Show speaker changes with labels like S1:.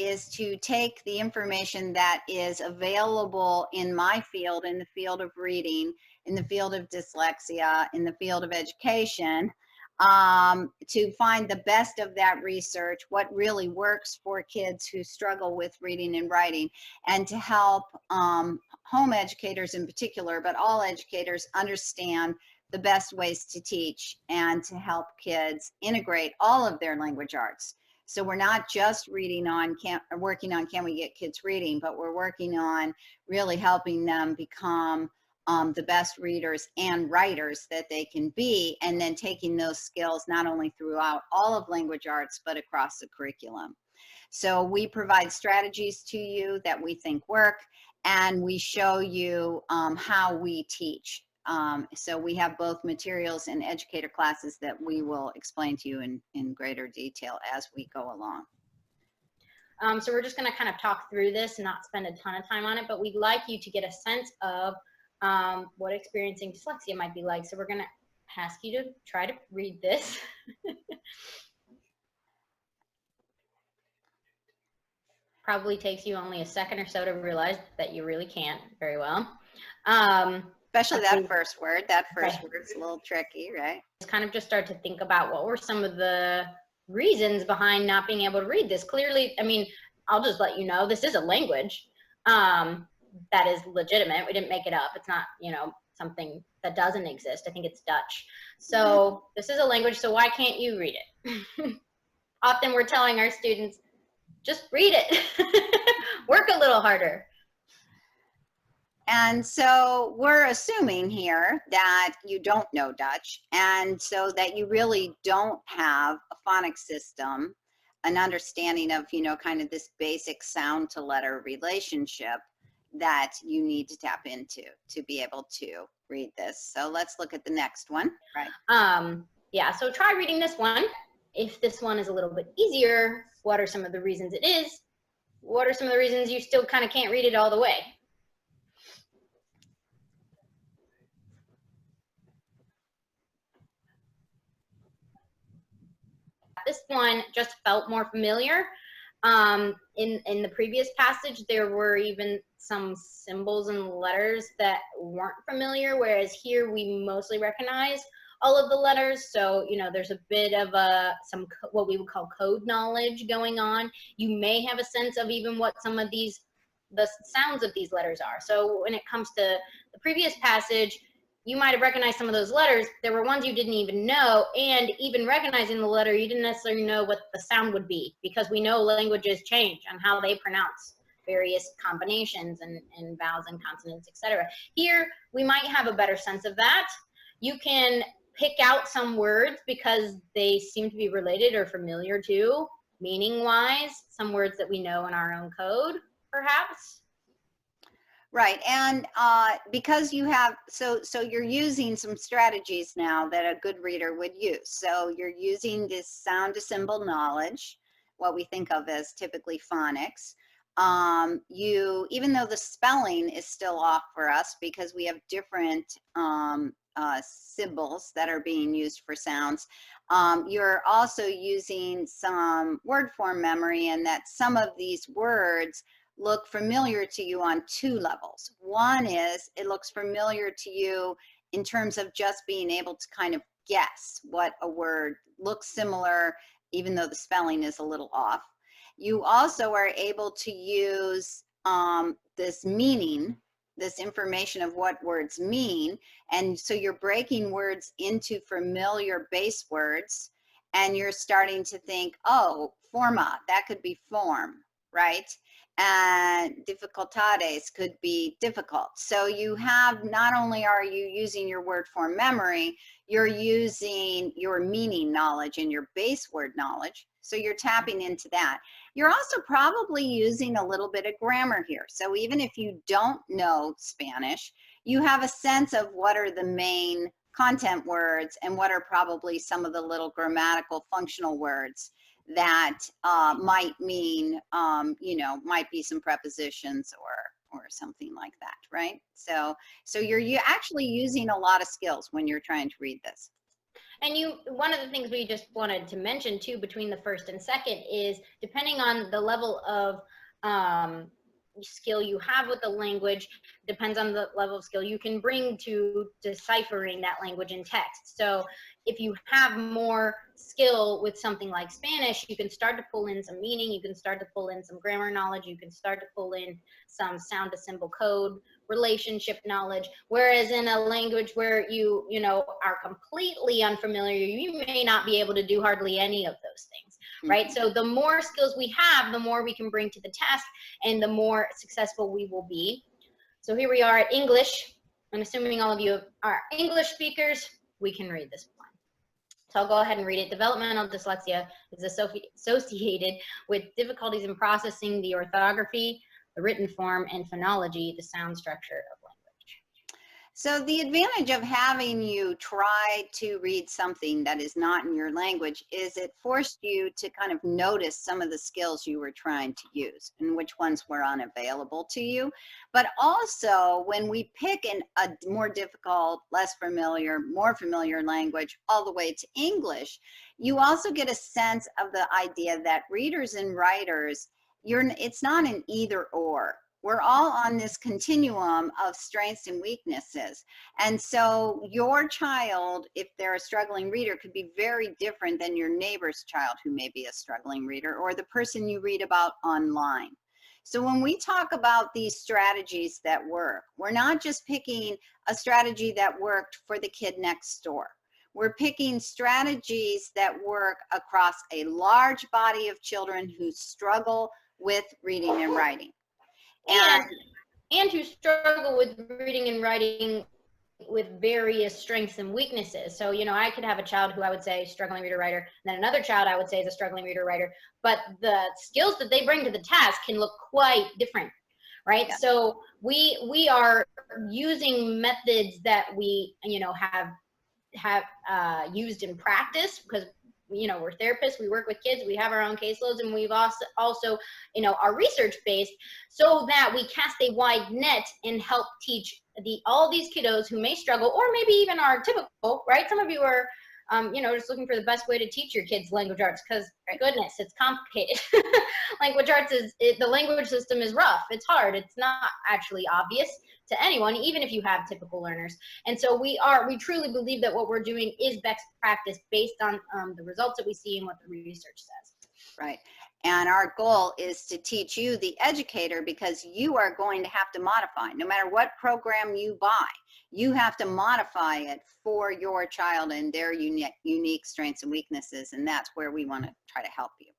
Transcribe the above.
S1: is to take the information that is available in my field, in the field of reading, in the field of dyslexia, in the field of education, to find the best of that research, what really works for kids who struggle with reading and writing, and to help home educators in particular, but all educators, understand the best ways to teach and to help kids integrate all of their language arts. So we're not just working on can we get kids reading, but we're working on really helping them become the best readers and writers that they can be, and then taking those skills not only throughout all of language arts, but across the curriculum. So we provide strategies to you that we think work, and we show you how we teach. So we have both materials and educator classes that we will explain to you in greater detail as we go along.
S2: So we're just going to kind of talk through this and not spend a ton of time on it, but we'd like you to get a sense of what experiencing dyslexia might be like. So we're going to ask you to try to read this. Probably takes you only a second or so to realize that you really can't very well.
S1: Especially that first word. That first word's a little tricky, right?
S2: Kind of just start to think about what were some of the reasons behind not being able to read this. Clearly, I mean, I'll just let you know, this is a language that is legitimate. We didn't make it up. It's not, you know, something that doesn't exist. I think it's Dutch. So this is a language, so why can't you read it? Often we're telling our students, just read it. Work a little harder.
S1: And so we're assuming here that you don't know Dutch, and so that you really don't have a phonics system, an understanding of, you know, kind of this basic sound to letter relationship that you need to tap into to be able to read this. So let's look at the next one. Right.
S2: Yeah, so try reading this one. If this one is a little bit easier, what are some of the reasons it is? What are some of the reasons you still kind of can't read it all the way? This one just felt more familiar. In the previous passage, there were even some symbols and letters that weren't familiar, whereas here we mostly recognize all of the letters. So, you know, there's a bit of some what we would call code knowledge going on. You may have a sense of even what some of the sounds of these letters are. So when it comes to the previous passage, you might have recognized some of those letters. There were ones you didn't even know, and even recognizing the letter, you didn't necessarily know what the sound would be, because we know languages change and how they pronounce various combinations and vowels and consonants, etc. Here, we might have a better sense of that. You can pick out some words because they seem to be related or familiar to, meaning-wise, some words that we know in our own code, perhaps.
S1: Right, and because you have, so you're using some strategies now that a good reader would use. So you're using this sound to symbol knowledge, what we think of as typically phonics. Even though the spelling is still off for us because we have different symbols that are being used for sounds, you're also using some word form memory, and that some of these words look familiar to you on two levels. One is it looks familiar to you in terms of just being able to kind of guess what a word looks similar, even though the spelling is a little off. You also are able to use this meaning, this information of what words mean, and so you're breaking words into familiar base words, and you're starting to think, oh, forma, that could be form, right? And dificultades could be difficult. So you have, not only are you using your word form memory, you're using your meaning knowledge and your base word knowledge. So you're tapping into that. You're also probably using a little bit of grammar here. So even if you don't know Spanish, you have a sense of what are the main content words and what are probably some of the little grammatical functional words that might mean, you know, might be some prepositions or something like that, right? So you're actually using a lot of skills when you're trying to read this.
S2: And one of the things we just wanted to mention too, between the first and second, is depending on the level of skill you have with the language, depends on the level of skill you can bring to deciphering that language in text. So if you have more skill with something like Spanish, you can start to pull in some meaning, you can start to pull in some grammar knowledge, you can start to pull in some sound to symbol code, relationship knowledge. Whereas in a language where you are completely unfamiliar, you may not be able to do hardly any of those things, right? So the more skills we have, the more we can bring to the test, and the more successful we will be. So here we are at English, and assuming all of you are English speakers, we can read this one. So I'll go ahead and read it. Developmental dyslexia is associated with difficulties in processing the orthography, the written form, and phonology, the sound structure of language.
S1: So the advantage of having you try to read something that is not in your language is it forced you to kind of notice some of the skills you were trying to use and which ones were unavailable to you. But also when we pick a more difficult, less familiar, more familiar language all the way to English, you also get a sense of the idea that readers and writers, it's not an either or. We're all on this continuum of strengths and weaknesses. And so your child, if they're a struggling reader, could be very different than your neighbor's child who may be a struggling reader, or the person you read about online. So when we talk about these strategies that work, we're not just picking a strategy that worked for the kid next door. We're picking strategies that work across a large body of children who struggle with reading and writing.
S2: And who struggle with reading and writing with various strengths and weaknesses. So, I could have a child who I would say struggling reader writer, and then another child I would say is a struggling reader writer, but the skills that they bring to the task can look quite different, right? Yeah. So we are using methods that we, have used in practice, because we're therapists, we work with kids, we have our own caseloads, and we've also are research based, so that we cast a wide net and help teach all these kiddos who may struggle, or maybe even are typical, right? Some of you are just looking for the best way to teach your kids language arts, because goodness, it's complicated. Language arts the language system is rough, it's hard, it's not actually obvious to anyone, even if you have typical learners. And so we truly believe that what we're doing is best practice based on the results that we see and what the research says.
S1: Right. And our goal is to teach you, the educator, because you are going to have to modify. No matter what program you buy, you have to modify it for your child and their unique strengths and weaknesses. And that's where we want to try to help you.